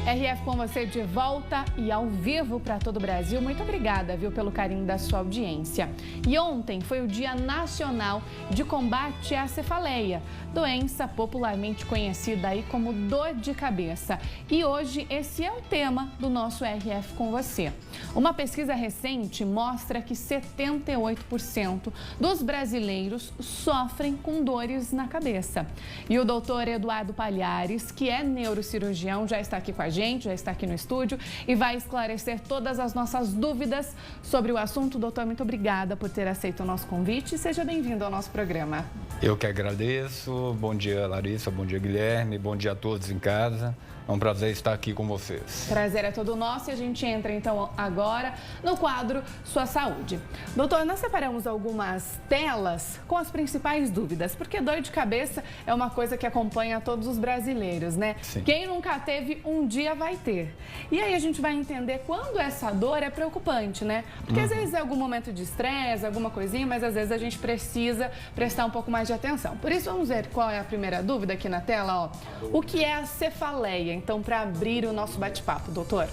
RF com você de volta e ao vivo para todo o Brasil. Muito obrigada, viu, pelo carinho da sua audiência. E ontem foi o Dia Nacional de Combate à Cefaleia, doença popularmente conhecida aí como dor de cabeça. E hoje esse é o tema do nosso RF com você. Uma pesquisa recente mostra que 78% dos brasileiros sofrem com dores na cabeça. E o doutor Eduardo Palhares, que é neurocirurgião, já está aqui com a gente, já está aqui no estúdio e vai esclarecer todas as nossas dúvidas sobre o assunto. Doutor, muito obrigada por ter aceito o nosso convite e seja bem-vindo ao nosso programa. Eu que agradeço. Bom dia, Larissa. Bom dia, Guilherme. Bom dia a todos em casa. É um prazer estar aqui com vocês. Prazer é todo nosso e a gente entra então agora no quadro Sua Saúde. Doutor, nós separamos algumas telas com as principais dúvidas, porque dor de cabeça é uma coisa que acompanha todos os brasileiros, né? Sim. Quem nunca teve, um dia vai ter. E aí a gente vai entender quando essa dor é preocupante, né? Porque às vezes é algum momento de estresse, alguma coisinha, mas às vezes a gente precisa prestar um pouco mais de atenção. Por isso vamos ver qual é a primeira dúvida aqui na tela, ó. O que é a cefaleia? Então, para abrir o nosso bate-papo, doutor.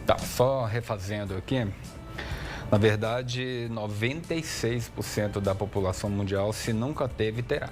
Tá, só refazendo aqui. Na verdade, 96% da população mundial, se nunca teve, terá.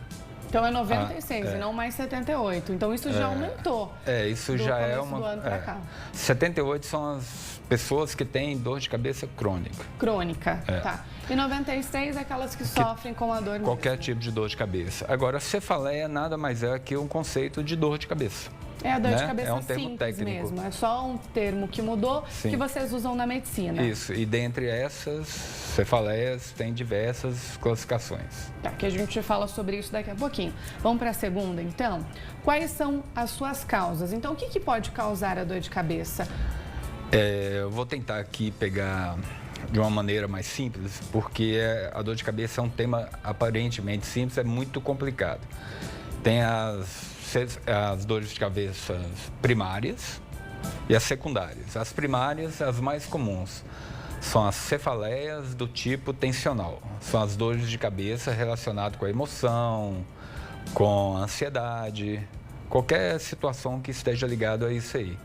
Então é 96 e não mais 78. Então isso já aumentou. Isso já é uma. Do ano pra cá. 78 são as pessoas que têm dor de cabeça crônica. Crônica, tá. E 96 é aquelas que sofrem com a dor qualquer mesmo. tipo de dor de cabeça. Agora, cefaleia nada mais é que um conceito de dor de cabeça. É a dor de cabeça é um termo simples técnico mesmo. É só um termo que mudou, Sim. que vocês usam na medicina. Isso, e dentre essas cefaleias tem diversas classificações. Tá, que a gente fala sobre isso daqui a pouquinho. Vamos para a segunda, então. Quais são as suas causas? Então, o que pode causar a dor de cabeça? Eu vou tentar aqui pegar de uma maneira mais simples, porque a dor de cabeça é um tema aparentemente simples, é muito complicado. Tem as dores de cabeça primárias e as secundárias. As primárias, as mais comuns, são as cefaleias do tipo tensional. São as dores de cabeça relacionadas com a emoção, com a ansiedade, qualquer situação que esteja ligada a isso aí.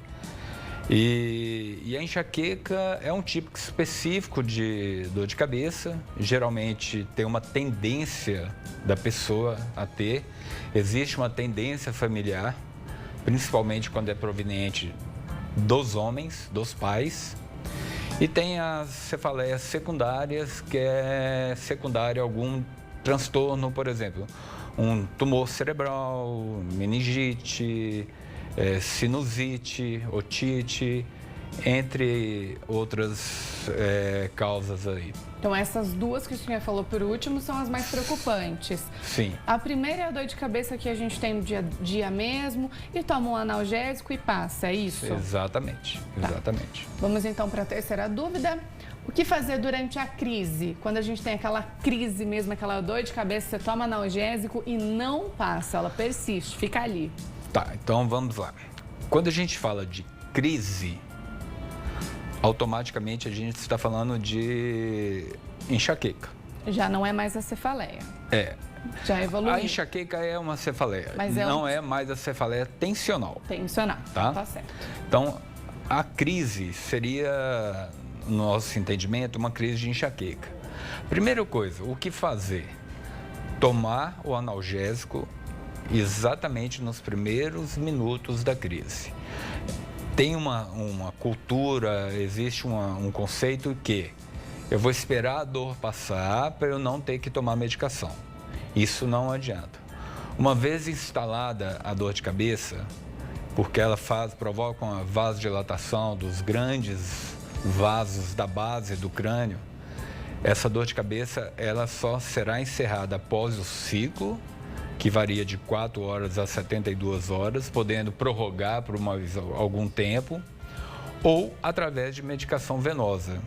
E a enxaqueca é um tipo específico de dor de cabeça, geralmente tem uma tendência da pessoa a ter, existe uma tendência familiar, principalmente quando é proveniente dos homens, dos pais, e tem as cefaleias secundárias, que é secundário a algum transtorno, por exemplo, um tumor cerebral, meningite, sinusite, otite, entre outras causas aí. Então, essas duas que o senhor falou por último são as mais preocupantes. Sim. A primeira é a dor de cabeça que a gente tem no dia a dia mesmo e toma um analgésico e passa, é isso? Exatamente, exatamente. Vamos então para a terceira dúvida. O que fazer durante a crise? Quando a gente tem aquela crise mesmo, aquela dor de cabeça, você toma analgésico e não passa, ela persiste, fica ali. Tá, então vamos lá. Quando a gente fala de crise, automaticamente a gente está falando de enxaqueca. Já não é mais a cefaleia. Já evoluiu. A enxaqueca é uma cefaleia, mas não é mais a cefaleia tensional. Tensional, tá certo. Então, a crise seria, no nosso entendimento, uma crise de enxaqueca. Primeira coisa, o que fazer? Tomar o analgésico exatamente nos primeiros minutos da crise. Tem uma cultura, existe um conceito que eu vou esperar a dor passar para eu não ter que tomar medicação. Isso não adianta. Uma vez instalada a dor de cabeça, porque ela provoca uma vasodilatação dos grandes vasos da base do crânio, essa dor de cabeça ela só será encerrada após o ciclo, que varia de 4 horas a 72 horas, podendo prorrogar por algum tempo, ou através de medicação venosa,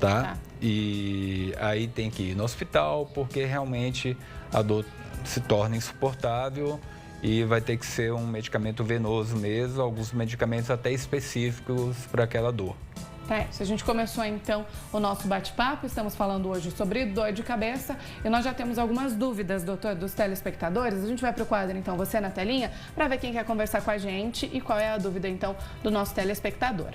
tá? E aí tem que ir no hospital, porque realmente a dor se torna insuportável e vai ter que ser um medicamento venoso mesmo, alguns medicamentos até específicos para aquela dor. É, a gente começou então o nosso bate-papo, estamos falando hoje sobre dor de cabeça e nós já temos algumas dúvidas, doutor, dos telespectadores. A gente vai para o quadro então, você na telinha, para ver quem quer conversar com a gente e qual é a dúvida então do nosso telespectador.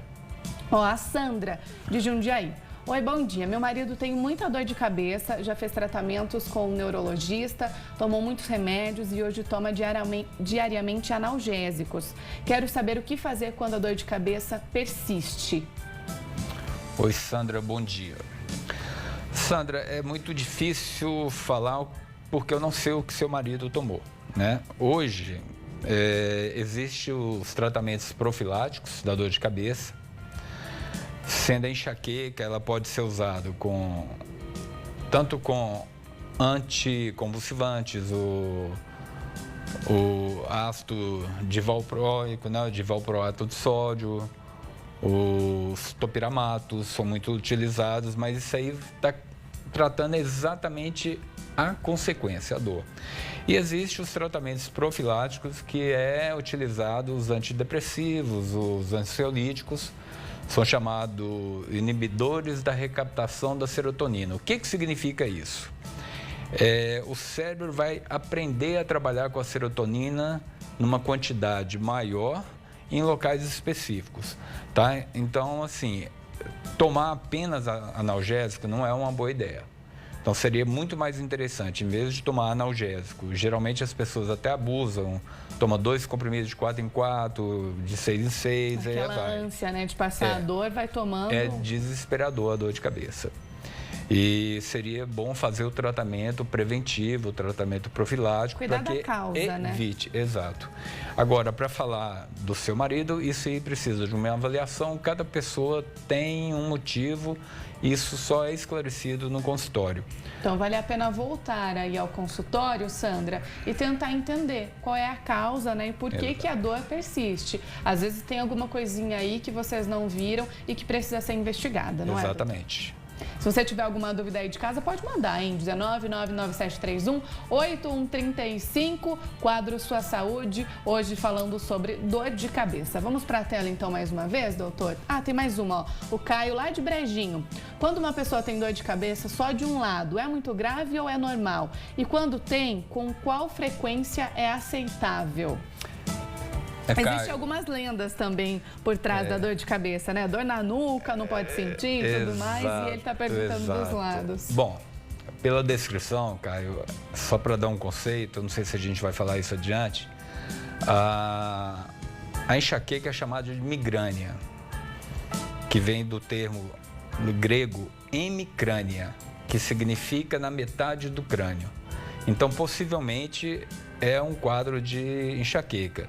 Ó, a Sandra, de Jundiaí. Oi, bom dia. Meu marido tem muita dor de cabeça, já fez tratamentos com um neurologista, tomou muitos remédios e hoje toma diariamente analgésicos. Quero saber o que fazer quando a dor de cabeça persiste. Oi, Sandra, bom dia. Sandra, é muito difícil falar porque eu não sei o que seu marido tomou, né? Hoje, existem os tratamentos profiláticos da dor de cabeça, sendo a enxaqueca, ela pode ser usada tanto com anticonvulsivantes, o ácido divalproico, né, divalproato de sódio, os topiramatos são muito utilizados, mas isso aí está tratando exatamente a consequência, a dor. E existem os tratamentos profiláticos, que é utilizado os antidepressivos, os ansiolíticos, são chamados inibidores da recaptação da serotonina. O que significa isso? O cérebro vai aprender a trabalhar com a serotonina numa quantidade maior em locais específicos, tá? Então, assim, tomar apenas analgésico não é uma boa ideia. Então, seria muito mais interessante, em vez de tomar analgésico, geralmente as pessoas até abusam, toma 2 comprimidos de 4 em 4, de 6 em 6, aquela aí vai. ânsia, né, de passar a dor, vai tomando. É desesperador a dor de cabeça. E seria bom fazer o tratamento preventivo, o tratamento profilático. Cuidar da causa, evite, né? Exato. Agora, para falar do seu marido, isso aí precisa de uma avaliação. Cada pessoa tem um motivo, isso só é esclarecido no consultório. Então, vale a pena voltar aí ao consultório, Sandra, e tentar entender qual é a causa, né? E por que a dor persiste. Às vezes tem alguma coisinha aí que vocês não viram e que precisa ser investigada, não é? Exatamente. Se você tiver alguma dúvida aí de casa, pode mandar, hein? 19997318135, quadro Sua Saúde, hoje falando sobre dor de cabeça. Vamos para a tela então mais uma vez, doutor? Ah, tem mais uma, ó. O Caio lá de Brejinho. Quando uma pessoa tem dor de cabeça só de um lado, é muito grave ou é normal? E quando tem, com qual frequência é aceitável? Existem algumas lendas também por trás da dor de cabeça, né? Dor na nuca, não pode sentir e tudo mais. E ele está perguntando dos lados. Bom, pela descrição, Caio, só para dar um conceito, não sei se a gente vai falar isso adiante, a enxaqueca é chamada de migrânia, que vem do termo no grego hemicrânia, que significa na metade do crânio. Então, possivelmente, é um quadro de enxaqueca.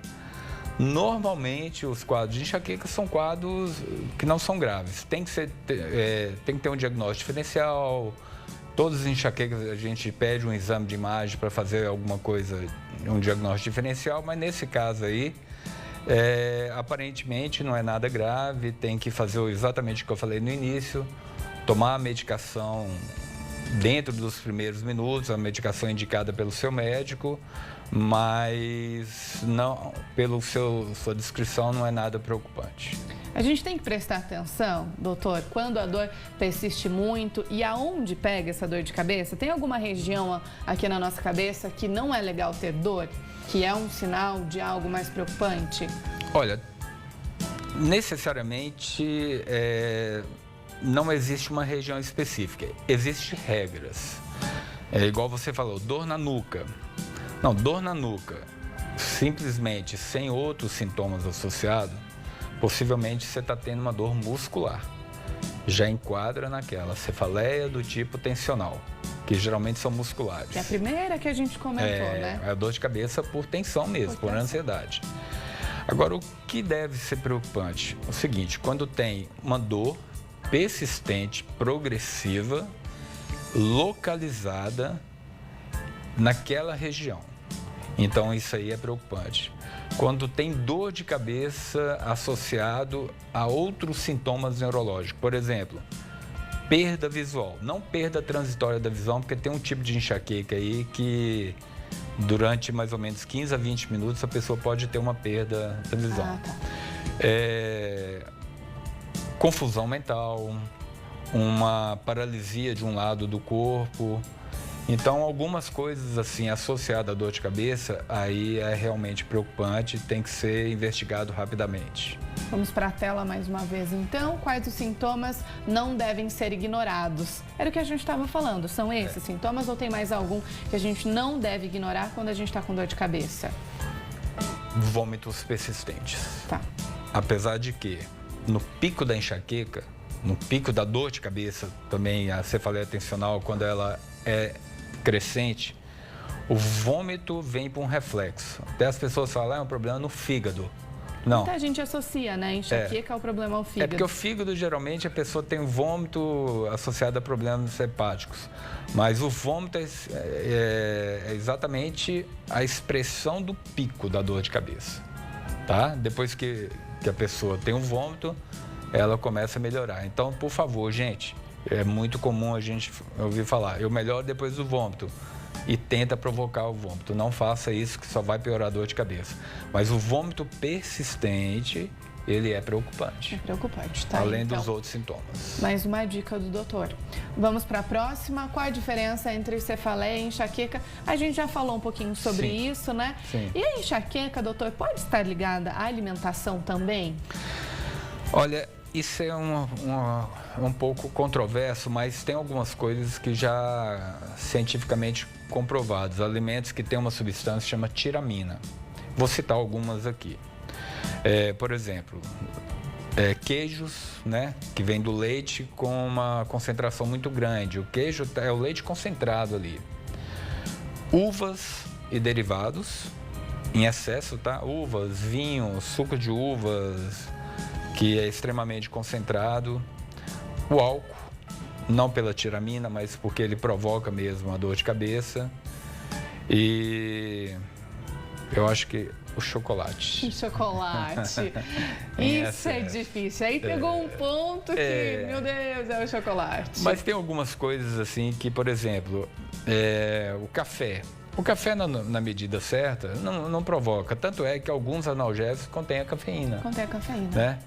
Normalmente, os quadros de enxaqueca são quadros que não são graves. Tem que ter um diagnóstico diferencial. Todas as enxaquecas, a gente pede um exame de imagem para fazer alguma coisa, um diagnóstico diferencial, mas nesse caso aí, aparentemente não é nada grave. Tem que fazer exatamente o que eu falei no início, tomar a medicação dentro dos primeiros minutos, a medicação indicada pelo seu médico, mas não, sua descrição não é nada preocupante. A gente tem que prestar atenção, doutor, quando a dor persiste muito e aonde pega essa dor de cabeça? Tem alguma região aqui na nossa cabeça que não é legal ter dor, que é um sinal de algo mais preocupante? Olha, necessariamente não existe uma região específica, existem regras. Igual você falou, dor na nuca. Não, dor na nuca, simplesmente sem outros sintomas associados, possivelmente você está tendo uma dor muscular. Já enquadra naquela cefaleia do tipo tensional, que geralmente são musculares. Que é a primeira que a gente comentou, né? É a dor de cabeça por tensão mesmo, por ansiedade. Agora, o que deve ser preocupante é o seguinte: quando tem uma dor persistente, progressiva, localizada naquela região. Então, isso aí é preocupante. Quando tem dor de cabeça associado a outros sintomas neurológicos, por exemplo, perda visual, não perda transitória da visão, porque tem um tipo de enxaqueca aí que durante mais ou menos 15 a 20 minutos a pessoa pode ter uma perda da visão. confusão mental, uma paralisia de um lado do corpo. Então, algumas coisas assim associadas à dor de cabeça, aí é realmente preocupante, tem que ser investigado rapidamente. Vamos para a tela mais uma vez, então. Quais os sintomas não devem ser ignorados? Era o que a gente estava falando. São esses sintomas ou tem mais algum que a gente não deve ignorar quando a gente está com dor de cabeça? Vômitos persistentes. Tá. Apesar de que, no pico da enxaqueca, no pico da dor de cabeça, também a cefaleia tensional, quando ela é crescente, o vômito vem por um reflexo. Até as pessoas falam, é um problema no fígado. Não. Muita gente associa, né? Enxaqueca é o problema ao fígado. É porque o fígado, geralmente, a pessoa tem um vômito associado a problemas hepáticos. Mas o vômito é exatamente a expressão do pico da dor de cabeça, tá? Depois que a pessoa tem um vômito, ela começa a melhorar. Então, por favor, gente, é muito comum a gente ouvir falar, eu melhoro depois do vômito. E tenta provocar o vômito. Não faça isso, que só vai piorar a dor de cabeça. Mas o vômito persistente, ele é preocupante. É preocupante, tá? Além então, dos outros sintomas. Mais uma dica do doutor. Vamos para a próxima. Qual a diferença entre cefaleia e enxaqueca? A gente já falou um pouquinho sobre isso, né? Sim. E a enxaqueca, doutor, pode estar ligada à alimentação também? Olha, isso é um pouco controverso, mas tem algumas coisas que já cientificamente comprovadas. Alimentos que têm uma substância chamada tiramina. Vou citar algumas aqui. Por exemplo, queijos, né, que vem do leite com uma concentração muito grande. O queijo é o leite concentrado ali. Uvas e derivados em excesso, tá? Uvas, vinho, suco de uvas, que é extremamente concentrado. O álcool, não pela tiramina, mas porque ele provoca mesmo a dor de cabeça. E eu acho que o chocolate. Chocolate. Isso é difícil. Aí pegou um ponto que, meu Deus, é o chocolate. Mas tem algumas coisas assim que, por exemplo, o café. O café, na medida certa, não provoca. Tanto é que alguns analgésicos contêm a cafeína. Contém a cafeína. Né?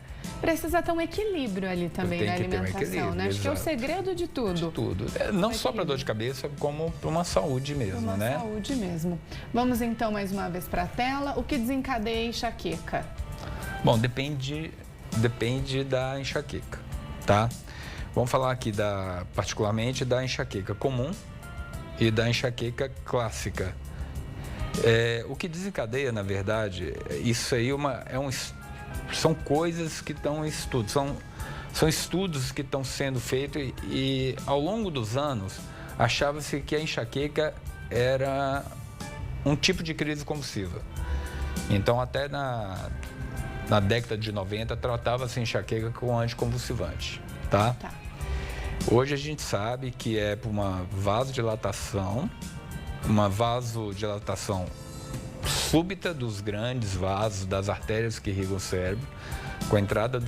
Precisa ter um equilíbrio ali também na alimentação, né? Acho que é o segredo de tudo. De tudo. Não só para dor de cabeça, como para uma saúde mesmo, né? Uma saúde mesmo. Vamos então mais uma vez para a tela. O que desencadeia a enxaqueca? Bom, depende da enxaqueca, tá? Vamos falar aqui particularmente da enxaqueca comum e da enxaqueca clássica. O que desencadeia, na verdade, isso aí são coisas que estão em estudo, são estudos que estão sendo feitos e ao longo dos anos achava-se que a enxaqueca era um tipo de crise convulsiva. Então até na década de 90 tratava-se enxaqueca com anticonvulsivante, tá? Hoje a gente sabe que é por uma vasodilatação súbita dos grandes vasos, das artérias que irrigam o cérebro, com a entrada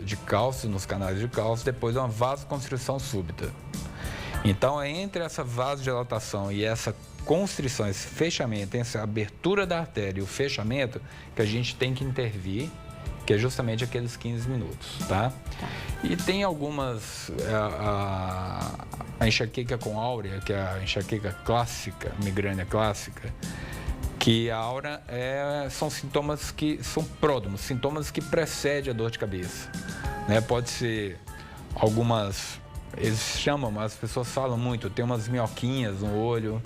de cálcio nos canais de cálcio, depois uma vasoconstrição súbita. Então, entre essa vasodilatação e essa constrição, esse fechamento, essa abertura da artéria e o fechamento, que a gente tem que intervir, que é justamente aqueles 15 minutos, tá? E tem algumas, a enxaqueca com áurea, que é a enxaqueca clássica, migrânia clássica, que a áurea são sintomas que são pródromos, sintomas que precedem a dor de cabeça, né? Pode ser as pessoas falam muito, tem umas minhoquinhas no olho,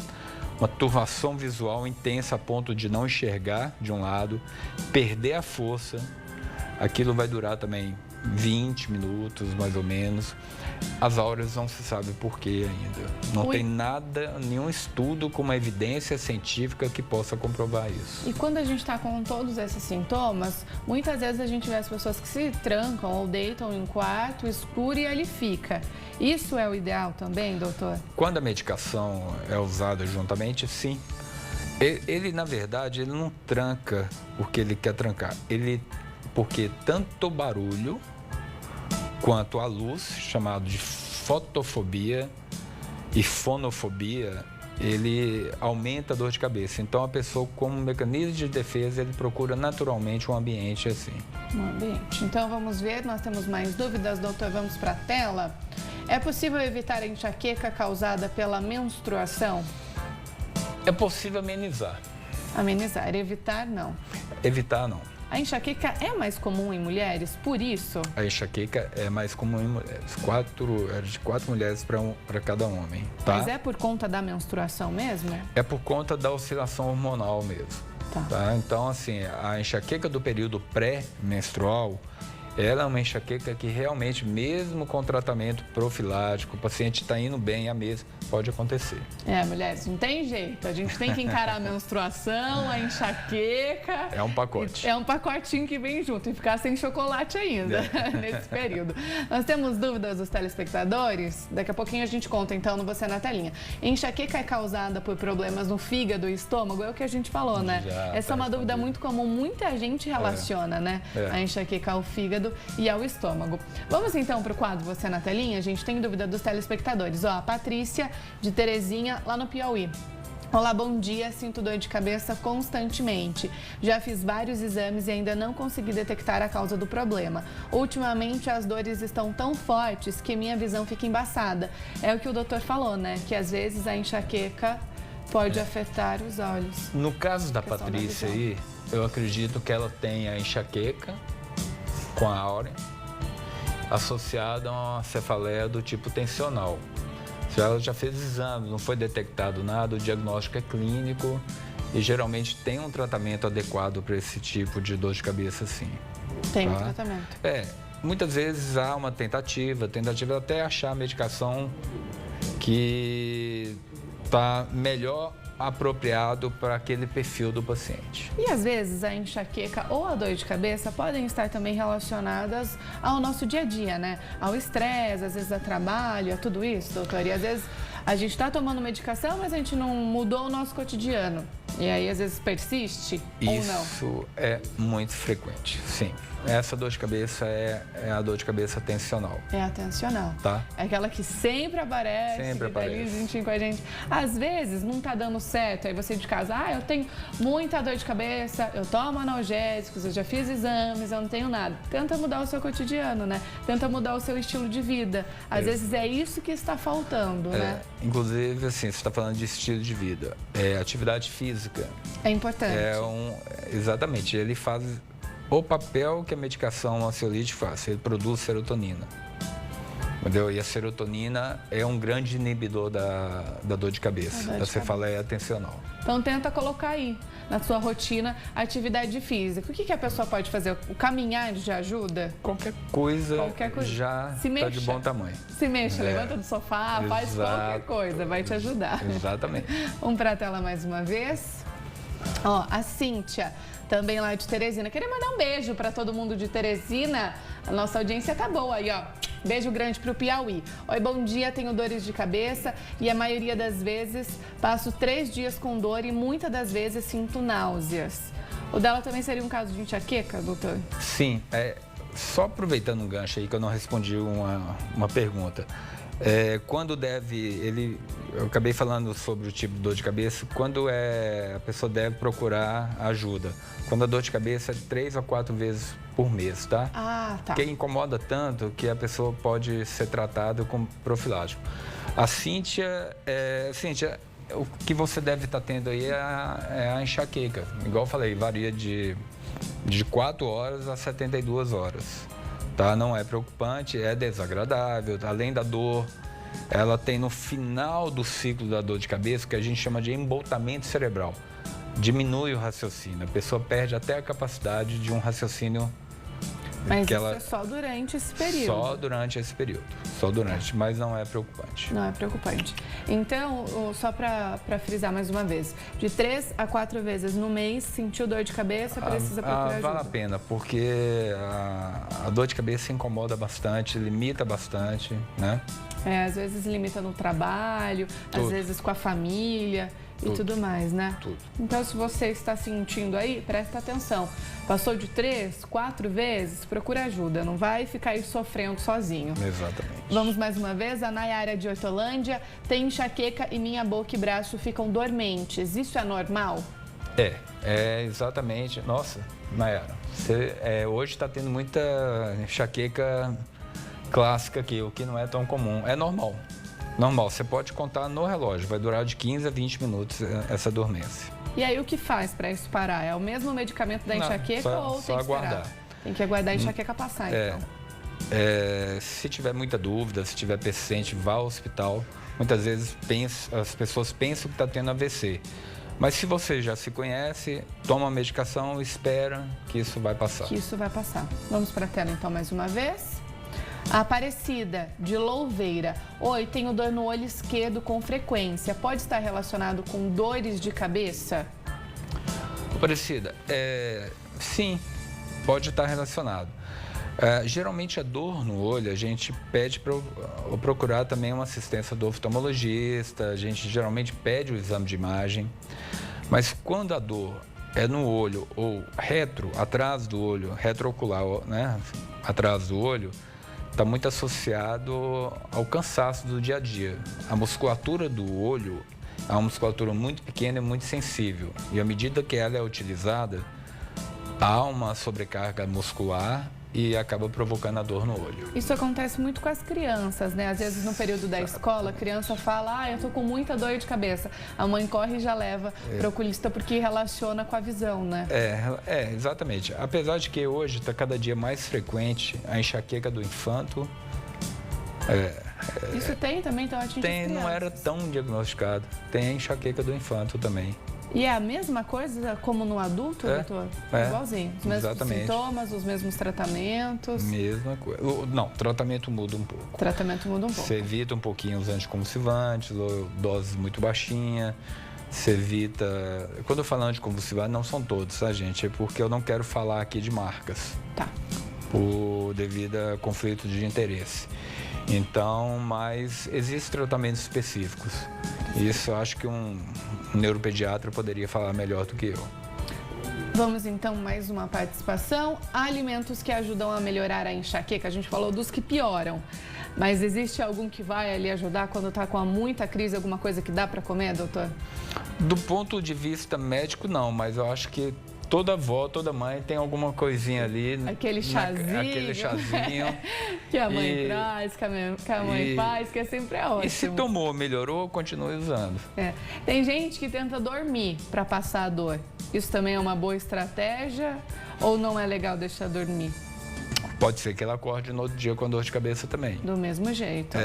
uma turvação visual intensa a ponto de não enxergar de um lado, perder a força, aquilo vai durar também 20 minutos, mais ou menos. As áureas não se sabe por quê ainda. Não tem nenhum estudo com uma evidência científica que possa comprovar isso. E quando a gente está com todos esses sintomas, muitas vezes a gente vê as pessoas que se trancam ou deitam em um quarto escuro e ali fica. Isso é o ideal também, doutor? Quando a medicação é usada juntamente, sim. Ele, na verdade, ele não tranca porque ele quer trancar. Porque tanto o barulho quanto a luz, chamado de fotofobia e fonofobia, ele aumenta a dor de cabeça. Então, a pessoa, como mecanismo de defesa, ele procura naturalmente um ambiente assim. Um ambiente. Então, vamos ver, nós temos mais dúvidas, doutor, vamos para a tela. É possível evitar a enxaqueca causada pela menstruação? É possível amenizar. Amenizar, evitar não. Evitar não. A enxaqueca é mais comum em mulheres, por isso? A enxaqueca é mais comum em mulheres. De 4 mulheres para cada homem, tá? Mas é por conta da menstruação mesmo? É por conta da oscilação hormonal mesmo. Tá? Então, assim, a enxaqueca do período pré-menstrual, ela é uma enxaqueca que realmente, mesmo com tratamento profilático, o paciente está indo bem, a mesma pode acontecer. Mulheres, não tem jeito. A gente tem que encarar a menstruação, a enxaqueca. É um pacote. É um pacotinho que vem junto e ficar sem chocolate ainda nesse período. Nós temos dúvidas dos telespectadores? Daqui a pouquinho a gente conta, então, no Você na Telinha. Enxaqueca é causada por problemas no fígado e estômago? É o que a gente falou, né? Essa é uma dúvida muito comum. Muita gente relaciona, né? A enxaqueca ao fígado e ao estômago. Vamos então para o quadro Você na Telinha? A gente tem dúvida dos telespectadores. A Patrícia de Terezinha, lá no Piauí. Olá, bom dia. Sinto dor de cabeça constantemente. Já fiz vários exames e ainda não consegui detectar a causa do problema. Ultimamente, as dores estão tão fortes que minha visão fica embaçada. É o que o doutor falou, né? Que às vezes a enxaqueca pode afetar os olhos. No caso da Patrícia aí, eu acredito que ela tem a enxaqueca com a áurea associada a uma cefaleia do tipo tensional. Se ela já fez exames, não foi detectado nada, o diagnóstico é clínico e geralmente tem um tratamento adequado para esse tipo de dor de cabeça, sim. Tem um tratamento? Muitas vezes há uma tentativa até achar a medicação que está melhor apropriado para aquele perfil do paciente. E às vezes a enxaqueca ou a dor de cabeça podem estar também relacionadas ao nosso dia a dia, né? Ao estresse, às vezes a trabalho, a tudo isso, doutor. E às vezes a gente está tomando medicação, mas a gente não mudou o nosso cotidiano. E aí às vezes persiste ou não? Isso é muito frequente, sim. Essa dor de cabeça é a dor de cabeça tensional. É a tensional. Tá. É aquela que sempre aparece. Sempre aparece. Ali juntinho com a gente. Às vezes não tá dando certo, aí você de casa, eu tenho muita dor de cabeça, eu tomo analgésicos, eu já fiz exames, eu não tenho nada. Tenta mudar o seu cotidiano, né? Tenta mudar o seu estilo de vida. Às vezes é isso que está faltando, né? Inclusive, assim, você está falando de estilo de vida. Atividade física. É importante. Exatamente, ele faz o papel que a medicação ansiolítica faz, ele produz serotonina. Entendeu? E a serotonina é um grande inibidor da dor de cabeça, da cefaleia tensional. Então tenta colocar aí na sua rotina atividade física. O que a pessoa pode fazer? O caminhar já ajuda? Qualquer coisa já está de bom tamanho. Se mexa, levanta do sofá, faz qualquer coisa, vai te ajudar. Exatamente. Vamos para a tela mais uma vez. A Cíntia, também lá de Teresina. Queria mandar um beijo para todo mundo de Teresina. A nossa audiência tá boa aí, Beijo grande pro Piauí. Oi, bom dia, tenho dores de cabeça e a maioria das vezes passo 3 dias com dor e muitas das vezes sinto náuseas. O dela também seria um caso de enxaqueca, doutor? Sim, só aproveitando um gancho aí que eu não respondi uma pergunta. Quando eu acabei falando sobre o tipo de dor de cabeça, quando a pessoa deve procurar ajuda. Quando a dor de cabeça é 3 a 4 vezes por mês, tá? Tá. Porque incomoda tanto que a pessoa pode ser tratada com profilático. A Cíntia, o que você deve estar tendo aí é a enxaqueca. Igual eu falei, varia de 4 horas a 72 horas. Tá? Não é preocupante, é desagradável, além da dor, ela tem no final do ciclo da dor de cabeça, que a gente chama de emboltamento cerebral. Diminui o raciocínio, a pessoa perde até a capacidade de um raciocínio. Mas isso é só durante esse período? Só durante esse período, mas não é preocupante. Não é preocupante. Então, só para frisar mais uma vez, de 3 a 4 vezes no mês, sentiu dor de cabeça, precisa procurar ajuda? Vale a pena, porque a dor de cabeça incomoda bastante, limita bastante, né? Às vezes limita no trabalho, às vezes com a família. e tudo mais, né? Tudo. Então, se você está sentindo aí, presta atenção. Passou de 3, 4 vezes, procura ajuda. Não vai ficar aí sofrendo sozinho. Exatamente. Vamos mais uma vez. A Nayara de Hortolândia tem enxaqueca e minha boca e braço ficam dormentes. Isso é normal? Exatamente. Nossa, Nayara, você hoje está tendo muita enxaqueca clássica aqui, o que não é tão comum. É normal. Normal, você pode contar no relógio, vai durar de 15 a 20 minutos essa dormência. E aí o que faz para isso parar? É o mesmo medicamento da enxaqueca ou tem que esperar? Tem que aguardar a enxaqueca passar, então. Se tiver muita dúvida, se tiver persistente, vá ao hospital. Muitas vezes as pessoas pensam que está tendo AVC. Mas se você já se conhece, toma a medicação, espera que isso vai passar. Que isso vai passar. Vamos para a tela então mais uma vez. A Aparecida, de Louveira. Oi, tenho dor no olho esquerdo com frequência. Pode estar relacionado com dores de cabeça? Aparecida, sim, pode estar relacionado. Geralmente a dor no olho, a gente pede para procurar também uma assistência do oftalmologista, a gente geralmente pede o exame de imagem, mas quando a dor é no olho ou atrás do olho, retroocular, né, atrás do olho, está muito associado ao cansaço do dia a dia. A musculatura do olho é uma musculatura muito pequena e muito sensível. E à medida que ela é utilizada, há uma sobrecarga muscular e acaba provocando a dor no olho. Isso acontece muito com as crianças, né? Às vezes no período da escola, a criança fala, eu tô com muita dor de cabeça. A mãe corre e já leva para o oculista porque relaciona com a visão, né? Exatamente. Apesar de que hoje está cada dia mais frequente a enxaqueca do infanto. Isso tem também, então atinge as crianças. Não era tão diagnosticado. Tem a enxaqueca do infanto também. E é a mesma coisa como no adulto, doutor? Igualzinho. Os mesmos sintomas, os mesmos tratamentos? Mesma coisa. Não, o tratamento muda um pouco. O tratamento muda um pouco. Você evita um pouquinho os anticonvulsivantes, doses muito baixinhas. Você evita... Quando eu falo anticonvulsivante, não são todos, tá, gente? É porque eu não quero falar aqui de marcas. Tá. Devido a conflito de interesse. Então, mas existem tratamentos específicos. Isso eu acho que um neuropediatra poderia falar melhor do que eu. Vamos então mais uma participação. Alimentos que ajudam a melhorar a enxaqueca. A gente falou dos que pioram, mas existe algum que vai ali ajudar quando está com muita crise, alguma coisa que dá para comer, doutor? Do ponto de vista médico, não, mas eu acho que toda avó, toda mãe tem alguma coisinha ali. Aquele chazinho. Que a mãe traz, que a mãe faz, que sempre é ótimo. E se tomou, melhorou, continue usando. Tem gente que tenta dormir para passar a dor. Isso também é uma boa estratégia ou não é legal deixar dormir? Pode ser que ela acorde no outro dia com dor de cabeça também. Do mesmo jeito.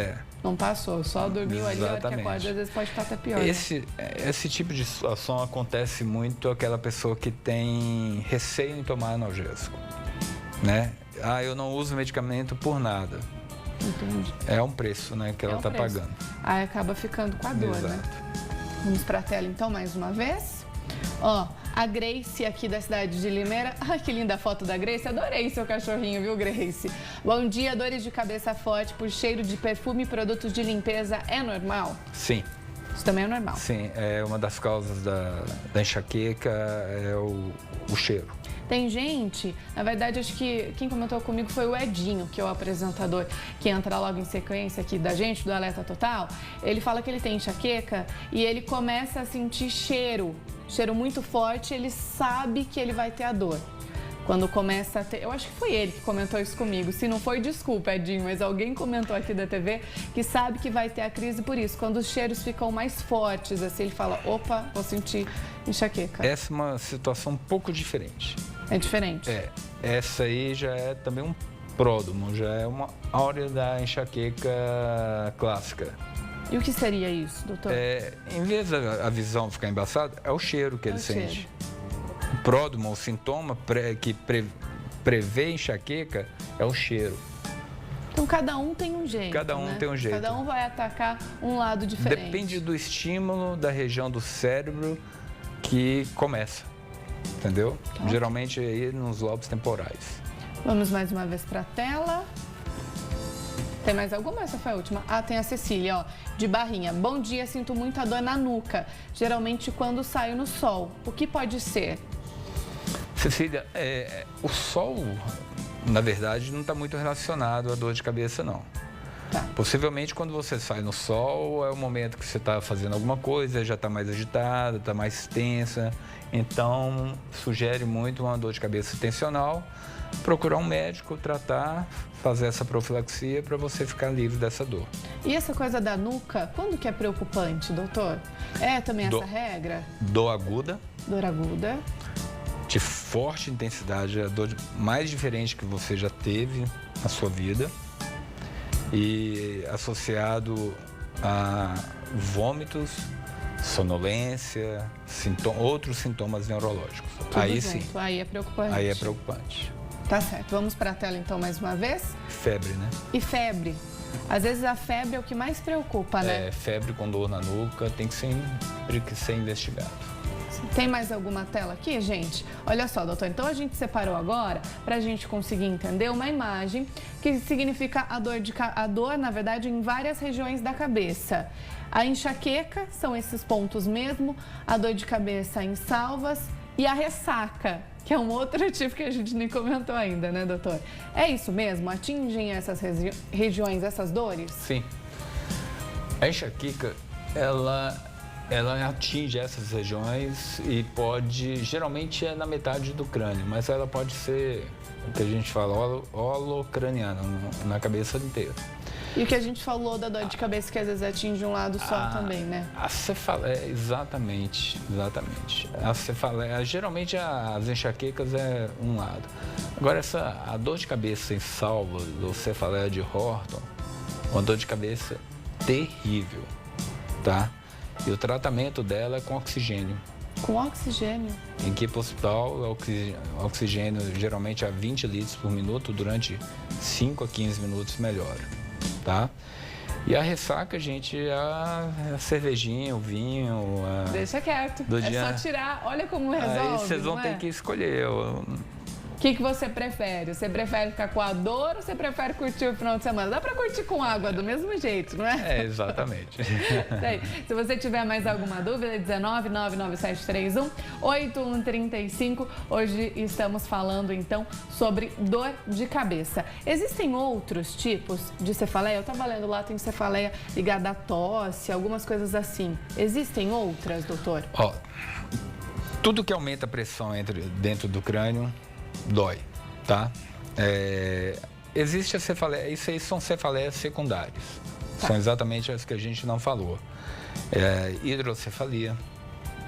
Não passou, só dormiu ali, a hora que acorda, às vezes pode ficar até pior. Esse tipo de situação acontece muito aquela pessoa que tem receio em tomar analgésico, né? Eu não uso medicamento por nada. Entendi. É um preço, né, que ela está pagando. Aí acaba ficando com a dor, né? Vamos para a tela então mais uma vez. A Grace aqui da cidade de Limeira. Ai, que linda a foto da Grace. Adorei seu cachorrinho, viu, Grace? Bom dia, dores de cabeça forte por cheiro de perfume e produtos de limpeza é normal? Sim. Isso também é normal? Sim, é uma das causas da enxaqueca é o cheiro. Tem gente, na verdade, acho que quem comentou comigo foi o Edinho, que é o apresentador que entra logo em sequência aqui da gente, do Alerta Total. Ele fala que ele tem enxaqueca e ele começa a sentir cheiro muito forte, ele sabe que ele vai ter a dor. Quando começa a ter... Eu acho que foi ele que comentou isso comigo. Se não foi, desculpa, Edinho, mas alguém comentou aqui da TV que sabe que vai ter a crise por isso. Quando os cheiros ficam mais fortes, assim, ele fala, opa, vou sentir enxaqueca. Essa é uma situação um pouco diferente. É diferente? Essa aí já é também um pródromo, já é uma áurea da enxaqueca clássica. E o que seria isso, doutor? Em vez da visão ficar embaçada, é o cheiro que ele sente. O pródromo, o sintoma que prevê enxaqueca é o cheiro. Então, cada um tem um jeito, Cada um tem um jeito. Cada um vai atacar um lado diferente. Depende do estímulo da região do cérebro que começa, entendeu? Geralmente aí nos lobos temporais. Vamos mais uma vez para a tela. Tem mais alguma? Essa foi a última. Ah, tem a Cecília, ó, de Barrinha. Bom dia, sinto muita dor na nuca, geralmente quando saio no sol. O que pode ser? Cecília, o sol, na verdade, não está muito relacionado à dor de cabeça, não. Tá. Possivelmente, quando você sai no sol, é o momento que você está fazendo alguma coisa, já está mais agitada, está mais tensa. Então, sugere muito uma dor de cabeça tensional. Procurar um médico, tratar, fazer essa profilaxia para você ficar livre dessa dor. E essa coisa da nuca, quando que é preocupante, doutor? É também essa regra? Dor aguda. Dor aguda. De forte intensidade, a dor mais diferente que você já teve na sua vida. E associado a vômitos, sonolência, outros sintomas neurológicos. Tudo aí junto. Sim. Aí é preocupante. Aí é preocupante. Tá certo. Vamos para a tela então mais uma vez? Febre, né? E febre. Às vezes a febre é o que mais preocupa, né? Febre com dor na nuca tem que ser investigado. Tem mais alguma tela aqui, gente? Olha só, doutor, então a gente separou agora para a gente conseguir entender uma imagem que significa a dor, na verdade, em várias regiões da cabeça. A enxaqueca são esses pontos mesmo, a dor de cabeça em salvas e a ressaca, que é um outro tipo que a gente nem comentou ainda, né, doutor? É isso mesmo? Atingem essas regiões, essas dores? Sim. A enxaqueca, ela atinge essas regiões e geralmente é na metade do crânio, mas ela pode ser o que a gente fala holocraniana, na cabeça inteira. E o que a gente falou da dor de cabeça que às vezes atinge um lado só também, né? A cefaleia, exatamente. A cefaleia, geralmente as enxaquecas é um lado. Agora a dor de cabeça em salvo, ou cefaleia de Horton, uma dor de cabeça terrível, tá? E o tratamento dela é com oxigênio. Com oxigênio? Em que o hospital, oxigênio geralmente a 20 litros por minuto, durante 5 a 15 minutos melhora, tá? E a ressaca, gente, a cervejinha, o vinho... Deixa quieto, só tirar, olha como resolve. Aí vocês vão ter que escolher. O que você prefere? Você prefere ficar com a dor ou você prefere curtir o final de semana? Dá pra curtir com água do mesmo jeito, não é? Exatamente. Se você tiver mais alguma dúvida, 19997318135. Hoje estamos falando, então, sobre dor de cabeça. Existem outros tipos de cefaleia? Eu estava lendo lá, tem cefaleia ligada à tosse, algumas coisas assim. Existem outras, doutor? Tudo que aumenta a pressão dentro do crânio dói, tá? Existe a cefaleia, isso aí são cefaleias secundárias. Tá. São exatamente as que a gente não falou. Hidrocefalia,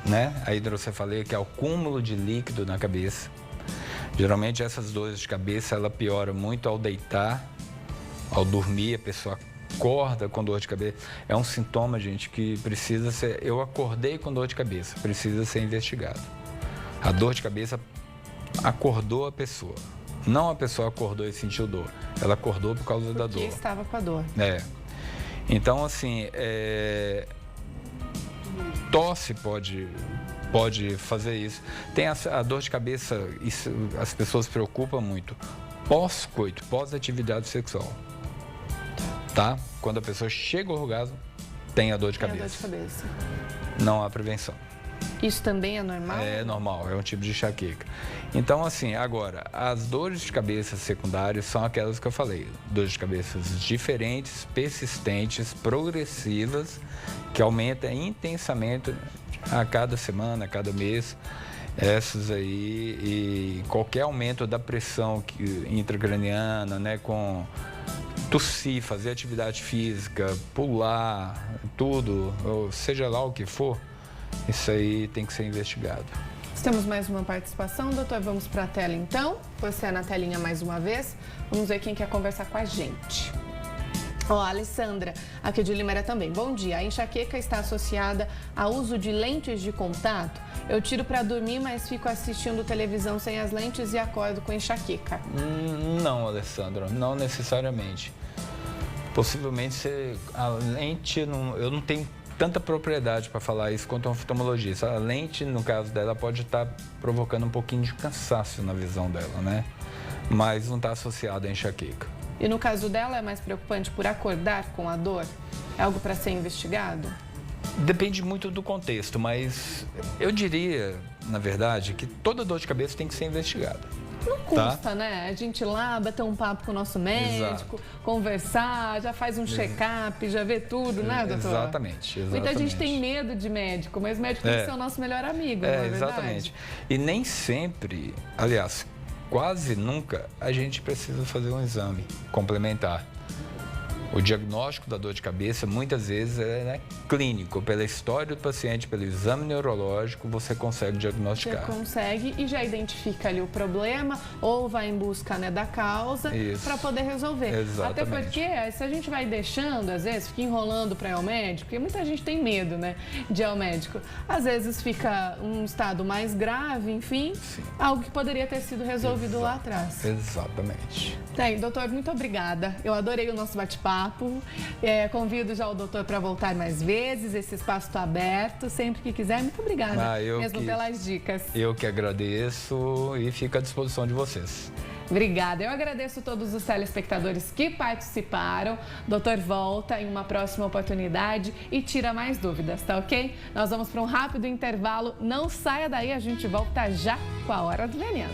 né? A hidrocefalia, que é o cúmulo de líquido na cabeça. Geralmente essas dores de cabeça, ela piora muito ao deitar, ao dormir, a pessoa acorda com dor de cabeça. É um sintoma, gente, que precisa ser... Eu acordei com dor de cabeça, precisa ser investigado. A dor de cabeça acordou a pessoa. Não a pessoa acordou e sentiu dor. Ela acordou por causa da dor. Porque estava com a dor. Então, assim, tosse pode fazer isso. Tem a dor de cabeça, isso, as pessoas se preocupam muito. Pós-coito, pós-atividade sexual. Tá? Quando a pessoa chega ao orgasmo, tem a dor de cabeça. Não há prevenção. Isso também é normal? É normal, é um tipo de enxaqueca. Então, assim, agora, as dores de cabeça secundárias são aquelas que eu falei. Dores de cabeça diferentes, persistentes, progressivas, que aumentam intensamente a cada semana, a cada mês. Essas aí, e qualquer aumento da pressão intracraniana, né, com tossir, fazer atividade física, pular, tudo, ou seja lá o que for, isso aí tem que ser investigado. Temos mais uma participação, doutor. Vamos para a tela, então. Você é na telinha mais uma vez. Vamos ver quem quer conversar com a gente. A Alessandra, aqui de Limeira também. Bom dia. A enxaqueca está associada ao uso de lentes de contato? Eu tiro para dormir, mas fico assistindo televisão sem as lentes e acordo com enxaqueca. Não, Alessandra, não necessariamente. Possivelmente a lente, eu não tenho tanta propriedade para falar isso quanto um oftalmologista. A lente, no caso dela, pode estar provocando um pouquinho de cansaço na visão dela, né? Mas não está associada à enxaqueca. E no caso dela é mais preocupante por acordar com a dor? É algo para ser investigado? Depende muito do contexto, mas eu diria, na verdade, que toda dor de cabeça tem que ser investigada. Não custa, né? A gente ir lá, bater um papo com o nosso médico, conversar, já faz um check-up, já vê tudo, né, doutor? Exatamente. Muita gente tem medo de médico, mas o médico tem que ser o nosso melhor amigo, não é verdade? Exatamente. E nem sempre, aliás, quase nunca, a gente precisa fazer um exame complementar. O diagnóstico da dor de cabeça, muitas vezes, é clínico. Pela história do paciente, pelo exame neurológico, você consegue diagnosticar. Você consegue e já identifica ali o problema ou vai em busca, né, da causa para poder resolver. Exatamente. Até porque, se a gente vai deixando, às vezes, fica enrolando para ir ao médico, porque muita gente tem medo, né, de ir ao médico. Às vezes fica um estado mais grave, enfim, algo que poderia ter sido resolvido lá atrás. Exatamente. Bem, doutor, muito obrigada. Eu adorei o nosso bate-papo. Convido já o doutor para voltar mais vezes. Esse espaço está aberto. Sempre que quiser. Muito obrigada pelas dicas. Eu que agradeço e fico à disposição de vocês. Obrigada. Eu agradeço a todos os telespectadores que participaram. Doutor volta em uma próxima oportunidade e tira mais dúvidas, tá ok? Nós vamos para um rápido intervalo. Não saia daí, a gente volta já com a Hora do Veneno.